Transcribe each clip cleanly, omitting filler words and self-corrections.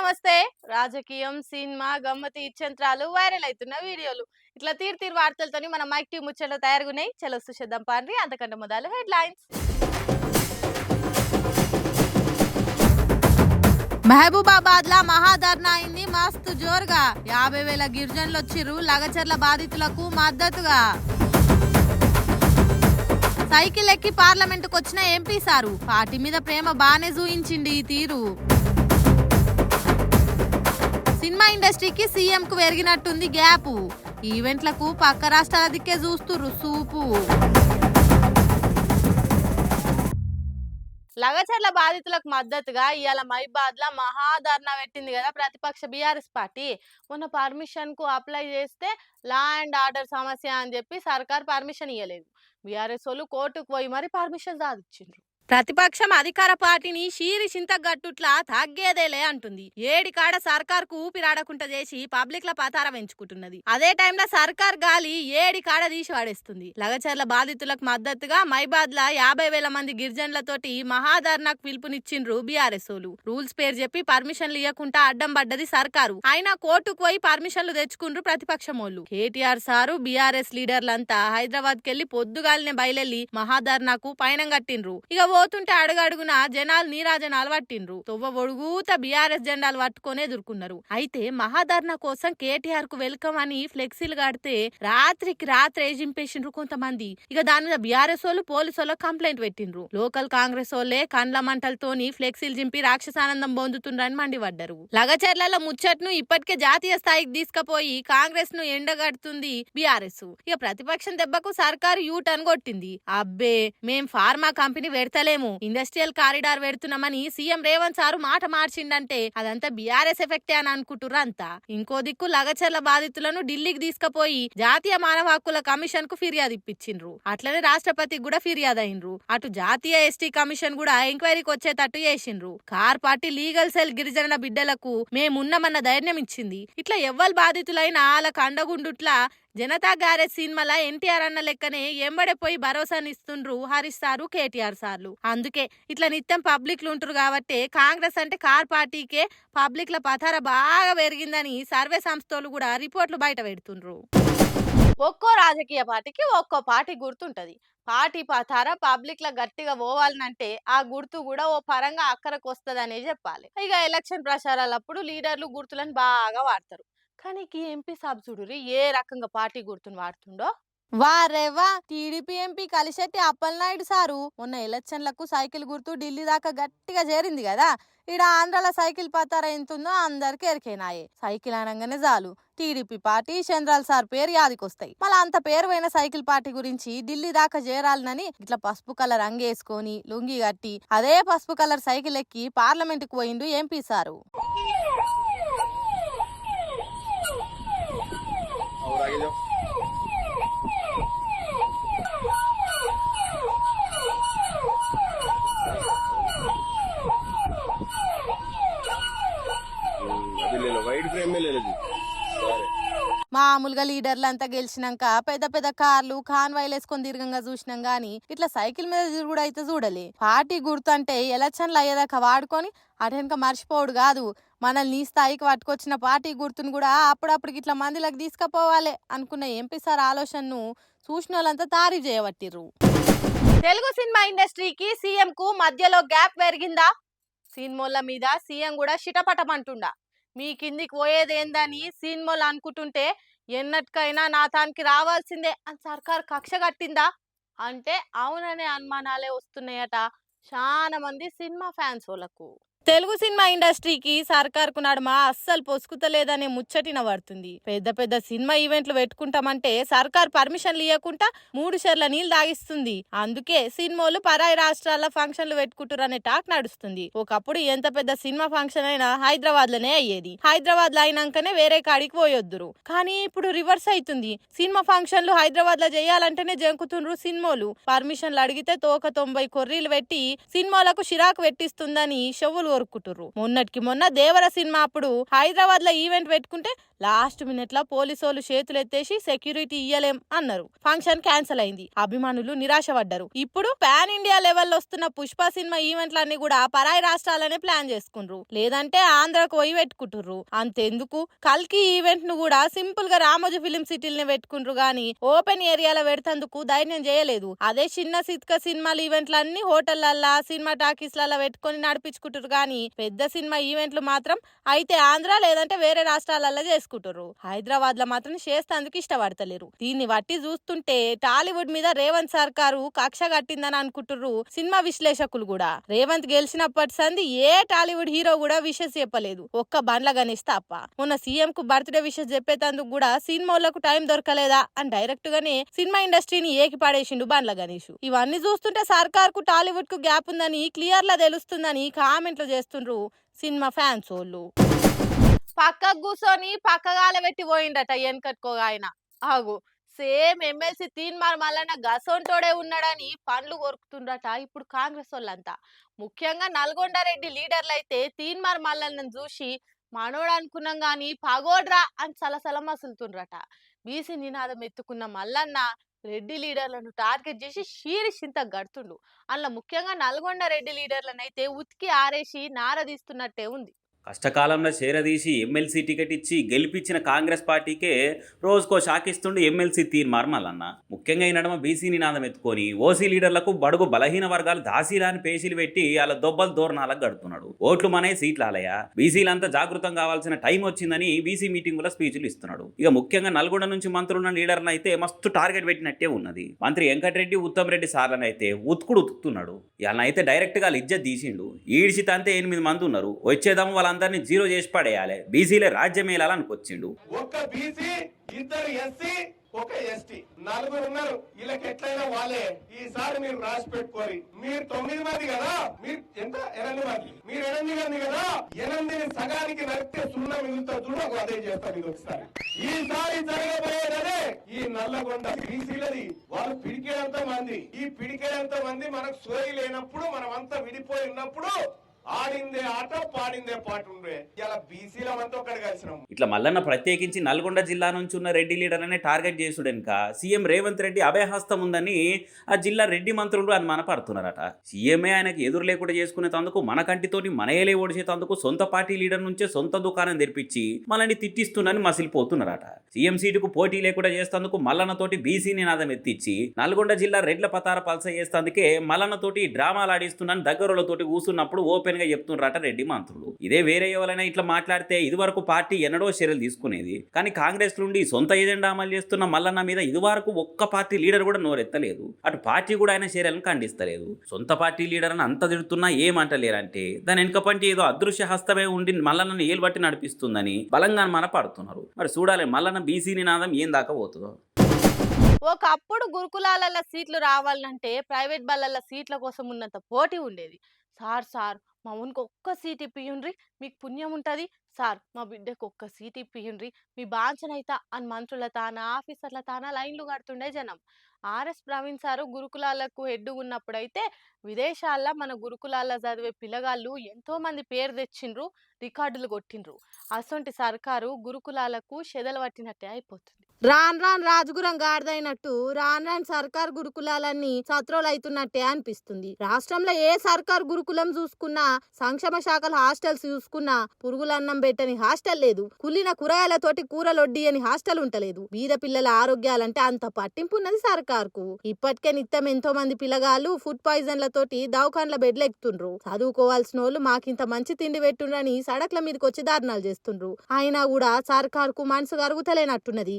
నమస్తే. రాజకీయం, cinema, గమ్మతి ఇచ్చంత్రాలు viral అయితున్న వీడియోలు. ఇట్లా తీరు వార్తలతోని మన మైక్ టీమ్ ముచ్చట్లు తయారుగున్నాయి. చలో చూసేద్దాం పాండ్రి. అంతకంటే మొదలు హెడ్లైన్స్. మహబూబాబాద్ లా మహాధర్నా అయింది మస్తు జోరుగా. 50,000 గిరిజనులు వచ్చిర్రు లగచర్ల బాధితులకు మద్దతుగా. సైకిల్ ఎక్కి పార్లమెంటుకు వచ్చిన ఎంపీ సారు పార్టీ మీద ప్రేమ బానే చూయించింది ఈ తీరు. సినిమా ఇండస్ట్రీకి సీఎం కు పెరిగినట్టుంది గ్యాప్. ఈవెంట్లకు పక్క రాష్ట్రాల దిక్కే చూస్తుర్రు సూపు. లగచర్ల బాధితులకు మద్దతుగా ఇవాళ మహిబాద్ లా మహాధర్నా పెట్టింది కదా ప్రతిపక్ష బీఆర్ఎస్ పార్టీ. మొన్న పర్మిషన్ కు అప్లై చేస్తే లా అండ్ ఆర్డర్ సమస్య అని చెప్పి సర్కార్ పర్మిషన్ ఇవ్వలేదు. బీఆర్ఎస్ వాళ్ళు కోర్టుకు పోయి మరి పర్మిషన్ సాధించిండ్రు. ప్రతిపక్షం అధికార పార్టీని షీరి చింతగట్టుట్లా తగ్గేదేలే అంటుంది. ఏడికాడ సర్కార్ కు ఊపిరాడకుండా చేసి పబ్లిక్ ల పతార పెంచుకుంటున్నది. అదే టైంలో సర్కార్ గాలి ఏడికాడ తీసి వాడేస్తుంది. లగచర్ల బాధితులకు మద్దతుగా మైబాద్ లా 50,000 మంది గిరిజనులతోటి మహాధర్నాకు పిలుపునిచ్చిండ్రు బీఆర్ఎస్ ఓలు. రూల్స్ పేరు చెప్పి పర్మిషన్లు ఇవ్వకుండా అడ్డం పడ్డది సర్కారు. అయినా కోర్టుకు పోయి పర్మిషన్లు తెచ్చుకుండ్రు ప్రతిపక్షమోళ్ళు. కేటీఆర్ సారు బీఆర్ఎస్ లీడర్లంతా హైదరాబాద్ కెళ్లి పొద్దుగాలనే బయలెళ్లి మహాధర్నాకు పయనం కట్టిండ్రు. ఇక పోతుంటే అడుగడుగున జనాలు నీరాజనాలు పట్టిండ్రు. తొవ్వ ఒడుగుత బీఆర్ఎస్ జెండాలు పట్టుకొని ఎదుర్కొన్నారు. అయితే మహాధర్నా కోసం కేటీఆర్ కు వెల్కమ్ అని ఫ్లెక్సీలు కడితే రాత్రికి రాత్రి చింపేసిండ్రు కొంతమంది. ఇక దాని మీద బీఆర్ఎస్ వాళ్ళు పోలీసు వాళ్ళు కంప్లైంట్ పెట్టిండ్రు. లోకల్ కాంగ్రెస్ వాళ్ళే కండ్ల మంటలతోని ఫ్లెక్సీలు చింపి రాక్షసానందం పొందుతుండ్రని మండిపడ్డారు. లగచర్ల ముచ్చట్ను ఇప్పటికే జాతీయ స్థాయికి తీసుకుపోయి కాంగ్రెస్ ను ఎండగడుతుంది బీఆర్ఎస్. ఇక ప్రతిపక్షం దెబ్బకు సర్కారు యూ టర్న్ కొట్టింది. అబ్బే మేం ఫార్మా కంపెనీ పెడతలేము, ఇండస్ట్రియల్ కారిడార్ పెడుతున్నామని సీఎం రేవంత్ సారు మాట మార్చిండంటే అదంతా బీఆర్ఎస్ ఎఫెక్టే అని అనుకుంటుర్రు అంతా. ఇంకో దిక్కు లగచర్ల బాధితులను ఢిల్లీకి తీసుకుపోయి జాతీయ మానవ హక్కుల కమిషన్ కు ఫిర్యాదు ఇప్పించిండ్రు. అట్లనే రాష్ట్రపతికి కూడా ఫిర్యాదు అయినరు. అటు జాతీయ ఎస్టీ కమిషన్ కూడా ఎంక్వైరీకి వచ్చేటట్టు చేసిండ్రు. కార్ పార్టీ లీగల్ సెల్ గిరిజన బిడ్డలకు మేమున్నామన్న ధైర్యం ఇచ్చింది. ఇట్లా ఎవ్వరు బాధితులైనా వాళ్ళకు అండగుండుట్లా జనతా గ్యారేజ్ సినిమాల ఎన్టీఆర్ అన్న లెక్కనే ఎంబడే పోయి భరోసానిస్తుండ్రు హరీష్ సారు కేటీఆర్ సార్లు. అందుకే ఇట్లా నిత్యం పబ్లిక్లు ఉంటారు కాబట్టి కాంగ్రెస్ అంటే కార్ పార్టీకే పబ్లిక్ల పతార బాగా పెరిగిందని సర్వే సంస్థలు కూడా రిపోర్ట్లు బయట పెడుతుండ్రు. ఒక్కో రాజకీయ పార్టీకి ఒక్కో పార్టీ గుర్తుంటది. పార్టీ పతార పబ్లిక్ ల గట్టిగా పోవాలనంటే ఆ గుర్తు కూడా ఓ పరంగా అక్కరకు వస్తుందనే చెప్పాలి. ఇక ఎలక్షన్ ప్రచారాలప్పుడు లీడర్లు గుర్తులను బాగా వాడతారు. కానీ ఈ ఎంపీ సాబ్ చూడురి ఏ రకంగా పార్టీ గుర్తును వాడుతుండో. వారేవా TDP MP Kalisetti Appalanaidu sir మొన్న ఎలక్షన్లకు సైకిల్ గుర్తు ఢిల్లీ దాకా గట్టిగా చేరింది కదా. ఈడ ఆంధ్రాల సైకిల్ పతార ఎంతుందో అందరికి ఎరికేనాయే. సైకిల్ అనగానే చాలు టీడీపీ పార్టీ చంద్రాల సార్ పేరు యాదికొస్తాయి. మళ్ళీ అంత పేరు పోయిన సైకిల్ పార్టీ గురించి ఢిల్లీ దాకా చేరాలనని ఇట్లా పసుపు కలర్ అంగేసుకొని లుంగి కట్టి అదే పసుపు కలర్ సైకిల్ ఎక్కి పార్లమెంట్ కు పోయిండు ఎంపీ సారు. మామూలుగా లీడర్లు అంతా గెలిచినాక పెద్ద పెద్ద కార్లు కాన్వాయిలు వేసుకొని దీర్ఘంగా చూసినాం గానీ ఇట్లా సైకిల్ మీద తిరుగుడు అయితే చూడలే. పార్టీ గుర్తు అంటే ఎలక్షన్లు అయ్యేదాకా వాడుకొని అటెనక మర్చిపోడు కాదు. మనల్ని ఈ స్థాయికి పట్టుకొచ్చిన పార్టీ గుర్తును కూడా అప్పుడప్పుడు ఇట్లా మందిలకు తీసుకుపోవాలి అనుకున్న ఎంపీ సార్ ఆలోచనను చూసిన వాళ్ళంతా తారీఫ్ చేయబట్టిర్రు. తెలుగు సినిమా ఇండస్ట్రీకి సీఎం కు మధ్యలో గ్యాప్ పెరిగిందా? సినిమాల మీద సీఎం కూడా చిటపటమంటుండా. మీ కిందికి పోయేదేందని సినిమాలు అనుకుంటుంటే ఎన్నటికైనా నా తానికి రావాల్సిందే అని సర్కార్ కక్ష కట్టిందా అంటే అవుననే అనుమానాలే వస్తున్నాయట చాలా మంది సినిమా ఫ్యాన్స్ వాళ్ళకు. తెలుగు సినిమా ఇండస్ట్రీకి సర్కార్కు నడుమ అస్సలు పొసుకుతలేదనే ముచ్చటిన పడుతుంది. పెద్ద పెద్ద సినిమా ఈవెంట్లు పెట్టుకుంటామంటే సర్కార్ పర్మిషన్లు ఇవ్వకుండా 3 షేర్ల నీళ్లు తాగిస్తుంది. అందుకే సినిమాలు పరాయి రాష్ట్రాల ఫంక్షన్లు పెట్టుకుంటారు అనే టాక్ నడుస్తుంది. ఒకప్పుడు ఎంత పెద్ద సినిమా ఫంక్షన్ అయినా హైదరాబాద్ లోనే అయ్యేది. హైదరాబాద్ లో అయినాకనే వేరే కాడికి పోయొద్దురు. కానీ ఇప్పుడు రివర్స్ అవుతుంది. సినిమా ఫంక్షన్లు హైదరాబాద్ లో చేయాలంటేనే జంకుతుండ్రు సినిమాలు. పర్మిషన్లు అడిగితే తోక 90 కొర్రీలు పెట్టి సినిమాలకు చిరాకు పెట్టిస్తుందని షవ్వులు కొరుక్కుంటుర్రు. మొన్నటికి మొన్న దేవర సినిమా అప్పుడు హైదరాబాద్ లో ఈవెంట్ పెట్టుకుంటే లాస్ట్ మినిట్ లో పోలీసోళ్ళు చేతులు ఎత్తేసి సెక్యూరిటీ ఇయ్యలేం అన్నారు. ఫంక్షన్ క్యాన్సిల్ అయింది. అభిమానులు నిరాశపడ్డారు. ఇప్పుడు పాన్ ఇండియా లెవెల్లో వస్తున్న పుష్ప సినిమా ఈవెంట్లన్నీ కూడా పరాయి రాష్ట్రాలనే ప్లాన్ చేసుకుండ్రు, లేదంటే ఆంధ్రకు పోయి పెట్టుకుంటుర్రు. అంతెందుకు కల్కి ఈవెంట్ ను కూడా సింపుల్ గా రామోజీ ఫిలిం సిటీలనే పెట్టుకుండ్రు గానీ ఓపెన్ ఏరియాలో పెడతందుకు ధైర్యం చేయలేదు. అదే చిన్న సిత్క సినిమాల ఈవెంట్లన్నీ హోటళ్లల్లా సినిమా టాకీస్లల్లా పెట్టుకొని నడిపించుకుంటారు గానీ పెద్ద సినిమా ఈవెంట్లు మాత్రం అయితే ఆంధ్ర లేదంటే వేరే రాష్ట్రాలల్లో చేసుకుంటారు. హైదరాబాద్ లో మాత్రం చేస్తేందుకు ఇష్టపడతలేరు. దీన్ని బట్టి చూస్తుంటే టాలీవుడ్ మీద రేవంత్ సర్కారు కక్ష కట్టిందని అనుకుంటుర్రు సినిమా విశ్లేషకులు కూడా. రేవంత్ గెలిచినప్పటి సంది ఏ టాలీవుడ్ హీరో కూడా విషెస్ చెప్పలేదు, ఒక్క బండ్ల గణేష్ తప్ప. మొన్న సీఎం కు బర్త్డే విషెస్ చెప్పేందుకు కూడా సినిమాలకు టైం దొరకలేదా అని డైరెక్ట్ గానే సినిమా ఇండస్ట్రీని ఏకి పడేసిండు బండ్ల గణేష్. ఇవన్నీ చూస్తుంటే సర్కార్ కు టాలీవుడ్ కు గ్యాప్ ఉందని క్లియర్ లా తెలుస్తుందని కామెంట్లు చేస్తుండ్రు సినిమా ఫ్యాన్స్ వాళ్ళు. పక్కకు కూర్చొని పక్కగాల పెట్టి పోయిండట వెనకట్టుకోగా ఆయన. ఆగు, సేమ్ ఎమ్మెల్సీ తీన్మార్ మల్లన్న గసొంటోడే ఉన్నాడని పండ్లు కొరుకుతుండట ఇప్పుడు కాంగ్రెస్ వాళ్ళంతా. ముఖ్యంగా నల్గొండ రెడ్డి లీడర్లు అయితే తీన్మార్ మల్లన్నను చూసి మనోడు అనుకున్నాం గాని పగోడ్రా అని సలసల మసులుతుండ్రట. బీసీ నినాదం ఎత్తుకున్న మల్లన్న రెడ్డి లీడర్లను టార్గెట్ చేసి షీరిషింత గడుతుండు. అందులో ముఖ్యంగా నల్గొండ రెడ్డి లీడర్లను అయితే ఉతికి ఆరేసి నారదీస్తున్నట్టే ఉంది. కష్టకాలంలో చేరదీసి ఎమ్మెల్సీ టికెట్ ఇచ్చి గెలిపించిన కాంగ్రెస్ పార్టీకే రోజుకో షాకిస్తుండే ఎమ్మెల్సీ తీర్మార్ మల్లన్న. ముఖ్యంగా ఈ నడుమ బీసీ నినాదం ఎత్తుకొని ఓసీ లీడర్లకు బడుగు బలహీన వర్గాలు దాసీరాని పేషీలు పెట్టి వాళ్ళ దొబ్బలు దోరణాలకు గడుతున్నాడు. ఓట్లు మనే సీట్లు ఆలయ బీసీలంతా జాగృతం కావాల్సిన టైం వచ్చిందని బీసీ మీటింగులో స్పీచ్లు ఇస్తున్నాడు. ఇక ముఖ్యంగా నల్గొండ నుంచి మంత్రులున్న లీడర్లను అయితే మస్తు టార్గెట్ పెట్టినట్టే ఉన్నది. మంత్రి వెంకటరెడ్డి ఉత్తమ్ రెడ్డి సార్లను అయితే ఉతుకుతున్నాడు. ఇలా అయితే డైరెక్ట్ గా ఇజ్జత్ తీసిండు. ఈడ్చితంతే 8 మంది ఉన్నారు, వచ్చేదాము అందరినీ జీరో చేసి పడేయాలి, బీసీలే రాజ్యం మేలాలనుకొచ్చిండు. ఒక్క బీసీ, 2 ఎస్సీ, 1 ఎస్టీ, 4 ఉన్నారు. వీళ్ళకి ఎట్లయినా వాళ్ళే. ఈసారి మీరు రాసి పెట్టుకోరి. మీరు 9 మంది కదా, మీరు ఎంత 8 మంది, మీరు 8 మంది కదా, 8ని సగానికి నడిపితే 0 మిగులుతా చూడ అదే చేస్తారు. ఇది ఒకసారి ఈసారి జరగబోయేదే ఈ నల్లగొండ బీసీలది. వాళ్ళు పిడికేంత మంది, ఈ పిడికేంత మంది మనకు సోయి లేనప్పుడు, మనం అంతా విడిపోయి ఉన్నప్పుడు ఆడిందే ఆట పాడిందే పాట ఉండే. ఇలా బీసీలమంతా ఒక్కడి కలిసినాం. ఇట్లా మల్లన్న ప్రత్యేకించి నల్గొండ జిల్లా నుంచి ఉన్న రెడ్డి లీడర్ అనే టార్గెట్ చేసుడెనక సీఎం రేవంత్ రెడ్డి అభయహస్తం ఉందని ఆ జిల్లా రెడ్డి మంత్రులు అనుమానపడుతున్నారట. సీఎంఏ ఆయనకు ఎదురు లేకుండా చేసుకునేందుకు మన కంటితోటి మనయలే ఓడిచేందుకు సొంత పార్టీ లీడర్ నుంచే సొంత దుకాణం తెరిపించి మనల్ని తిట్టిస్తుందని మసిలిపోతున్నారట. సీఎం సీటుకు పోటీ లేకుండా చేస్తేందుకు మల్లన్నతోటి బీసీ నినాదం ఎత్తిచ్చి నల్గొండ జిల్లా రెడ్ల పతార పల్స చేస్తేందుకే మల్లన్నతోటి డ్రామాలు ఆడిస్తున్నాను దగ్గరలతోటి కూర్చున్నప్పుడు ఓపెన్ గా చెప్తున్నారట రెడ్డి మంత్రులు. ఇదే వేరే ఎవరైనా ఇట్లా మాట్లాడితే ఇదివరకు పార్టీ ఎన్నడో చర్యలు తీసుకునేది, కానీ కాంగ్రెస్ నుండి సొంత ఏజెండా అమలు చేస్తున్న మల్లన్న మీద ఇదివరకు ఒక్క పార్టీ లీడర్ కూడా నోరెత్తలేదు. అటు పార్టీ కూడా ఆయన చర్యలను ఖండిస్తలేదు. సొంత పార్టీ లీడర్ అని అంత తిడుతున్నా ఏమంటలేరంటే దాని వెనుకపంటి ఏదో అదృశ్య హస్తమే ఉండి మల్లన్నను ఏలు బట్టి నడిపిస్తుందని బలంగా మన పడుతున్నారు. మరి చూడాలి మల్లన్న బీసీ నినాదం ఏం దాకా పోతుందో. ఒకప్పుడు గురుకులాల సీట్లు రావాలంటే ప్రైవేట్ బళ్ళ సీట్ల కోసం ఉన్నంత పోటీ ఉండేది. సార్ మా ఊనికి ఒక్క సీట్ ఇప్పియుండ్రి, మీకు పుణ్యం ఉంటుంది సార్, మా బిడ్డకు ఒక్క సీట్ ఇప్పియుండ్రి, మీ బాంచనైతా అని మంత్రుల తానా ఆఫీసర్ల తానా లైన్లు కడుతుండే జనం. ఆర్ఎస్ ప్రవీణ్ సారు గురుకులాలకు హెడ్ ఉన్నప్పుడైతే విదేశాల్లో మన గురుకులాల్లో చదివే పిల్లగాళ్ళు ఎంతో మంది పేరు తెచ్చిండ్రు, రికార్డులు కొట్టిండ్రు. అసొంటి సర్కారు గురుకులాలకు షెదలు పట్టినట్టే అయిపోతుంది. రాన్ రాజుగురం గాడిదైనట్టు రాన్ సర్కార్ గురుకులాలన్నీ సత్రోలు అవుతున్నట్టే అనిపిస్తుంది. రాష్ట్రంలో ఏ సర్కార్ గురుకులం చూసుకున్నా, సంక్షేమ శాఖల హాస్టల్స్ చూసుకున్నా పురుగులన్నం పెట్టని హాస్టల్ లేదు, కుళ్ళిన కూరగాయలతోటి కూరలొడ్డి అని హాస్టల్ ఉంటలేదు. బీద పిల్లల ఆరోగ్యాలంటే అంత పట్టింపు ఉన్నది సర్కార్కు. ఇప్పటికే నిత్యం ఎంతో మంది పిల్లగాళ్ళు ఫుడ్ పాయిజన్లతోటి దవాఖాన్ల బెడ్లు ఎక్కుతుండ్రు. చదువుకోవాల్సిన వాళ్ళు మాకింత మంచి తిండి పెట్టుండ్రని సడక్ల మీదకి వచ్చి దారుణాలు చేస్తుండ్రు. అయినా కూడా సర్కార్కు మనసు కరుగుతలేనట్టున్నది.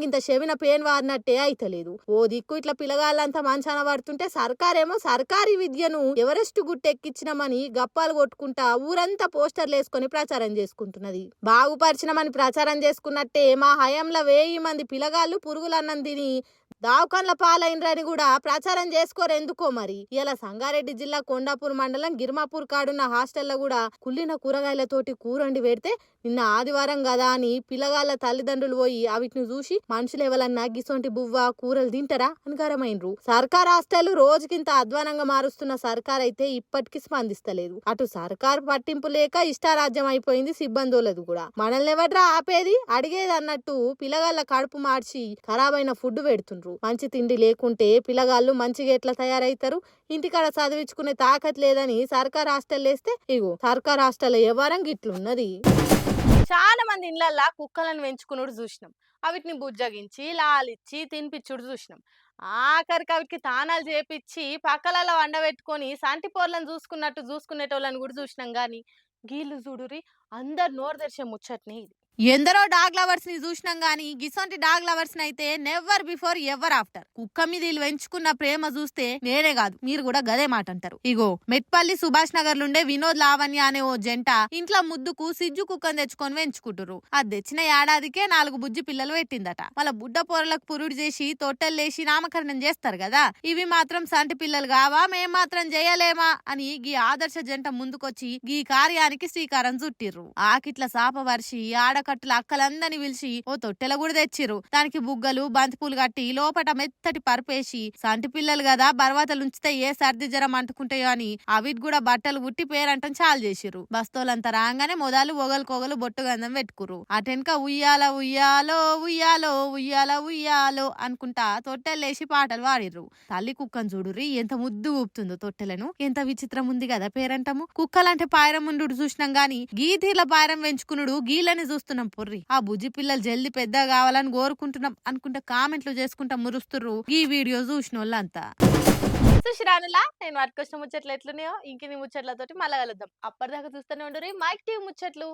ఇంత చెవిన పేన్ వారినట్టే అయితలేదు. ఓ దిక్కు ఇట్లా పిల్లగాళ్ళంతా మంచాన పడుతుంటే సర్కారేమో సర్కారీ విద్యను ఎవరెస్ట్ గుట్టెక్కించినమని గప్పాలు కొట్టుకుంటా ఊరంతా పోస్టర్లు వేసుకొని ప్రచారం చేసుకుంటున్నది. బాగుపరిచినమని ప్రచారం చేసుకున్నట్టే మా హయాంలో 1000 మంది పిల్లగాళ్ళు పురుగులన్నం తిని దావకాన్ల పాలైనరని కూడా ప్రచారం చేసుకోరెందుకో మరి. ఇలా సంగారెడ్డి జిల్లా కొండాపూర్ మండలం గిర్మాపూర్ కాడున్న హాస్టల్లో కూడా కుళ్ళిన కూరగాయలతోటి కూరండి పెడితే నిన్న ఆదివారం కదా అని పిల్లగాళ్ళ తల్లిదండ్రులు పోయి అవిటిని చూసి మనుషులు ఎవరన్నా గిసొంటి బువ్వ కూరలు తింటారా అని గరమైనరు. సర్కార్ హాస్టల్ రోజుకింత అధ్వానంగా మారుస్తున్న సర్కార్ అయితే ఇప్పటికీ స్పందిస్తలేదు. అటు సర్కార్ పట్టింపు లేక ఇష్టారాజ్యం అయిపోయింది సిబ్బందులది కూడా. మనల్ని ఎవడ్రా ఆపేది అడిగేది అన్నట్టు పిల్లగాళ్ళ కడుపు మార్చి ఖరాబైన ఫుడ్ పెడుతుండ్రు. మంచి తిండి లేకుంటే పిల్లగాళ్ళు మంచిగా ఎట్లా తయారైతారు? ఇంటికాడ చదివించుకునే తాకత్ లేదని సర్కార్ హాస్టల్ వేస్తే ఇగో సర్కార్ హాస్టల్ ఎవరం గిట్లున్నది. చాలా మంది ఇళ్లల్లా కుక్కలను పెంచుకున్నాడు చూసినాం. అవిటిని బుజ్జగించి లాలిచ్చి తినిపించుడు చూసినాం. ఆఖరికి అవిటికి తానాలు చేపించి పక్కలలో వండబెట్టుకొని సంటి పోర్లను చూసుకున్నట్టు చూసుకునేటోళ్ళని కూడా చూసినాం. గాని గీళ్ళు చూడురి అందరు నోరు తెరిచే ముచ్చట్నే ఇది. ఎందరో డాగ్ లవర్స్ ని చూసినాం గానీ గిసొంటి డాగ్ లవర్స్ ని అయితే నెవర్ బిఫోర్ ఎవర్ ఆఫ్టర్. కుక్క మీద వీళ్ళు పెంచుకున్న ప్రేమ చూస్తే నేనే కాదు మీరు కూడా గదే మాట అంటారు. ఇగో మెట్పల్లి సుభాష్ నగర్ నుండే వినోద్ లావణ్య అనే ఓ జంట ఇంట్లో ముద్దుకు సిజ్జు కుక్కను తెచ్చుకొని పెంచుకుంటారు. అది తెచ్చిన ఏడాదికే 4 బుజ్జి పిల్లలు పెట్టిందట. వాళ్ళ బుడ్డ పొరలకు పురుడు చేసి తొట్టెల్లేసి నామకరణం చేస్తారు కదా. ఇవి మాత్రం సంటి పిల్లలు కావా మేం మాత్రం చేయలేమా అని గీ ఆదర్శ జంట ముందుకొచ్చి గీ కార్యానికి శ్రీకారం చుట్టిర్రు. ఆకిట్ల సాపవర్షి ఆడకట్టుల అక్కలందరినీ పిలిచి ఓ తొట్టెల కూడా తెచ్చిర్రు. దానికి బుగ్గలు బంతిపూలు కట్టి లోపట మెత్తటి పరుపేసి సంటి పిల్లలు కదా బర్వాతలు ఉంచితే ఏ సర్ది జ్వరం అంటుకుంటాయో అని అవిటి కూడా బట్టలు ఉట్టి పేరంటం చాలు చేసిర్రు. బస్తోలంతా రాగానే మొదలు ఒగలుకోగలు బొట్టు గంధం పెట్టుకుర్రు. అటెనక ఉయ్యాల ఉయ్యాలో ఉయ్యాలో ఉయ్యాల ఉయ్యాలో అనుకుంటా తొట్టెలేసి పాటలు పాడిర్రు. తల్లి కుక్కను చూడుర్రి ఎంత ముద్దు ఊపుతుందో తొట్టెలను. ఎంత విచిత్రం ఉంది కదా పేరంటము. కుక్కలంటే పాయరం ఉండు చూసినాం గాని గీతీర్ల పాయరం పెంచుకునుడు గీళ్ళని చూస్తున్నాం పొర్రి. ఆ బుజ్జి పిల్లలు జల్ది పెద్ద కావాలని కోరుకుంటున్నాం అనుకుంటే కామెంట్లు చేసుకుంటా మురుస్తుర్రు ఈ వీడియో చూసిన వాళ్ళంతా. చూసిరానులా నేను వాటికొచ్చిన ముచ్చట్లు ఎట్లున్నాయో ఇంకిని ముచ్చట్లతోటి మళ్ళా కలుద్దాం. అప్పటిదాకా చూస్తూనే ఉండరు మైక్ టీవీ ముచ్చట్లు.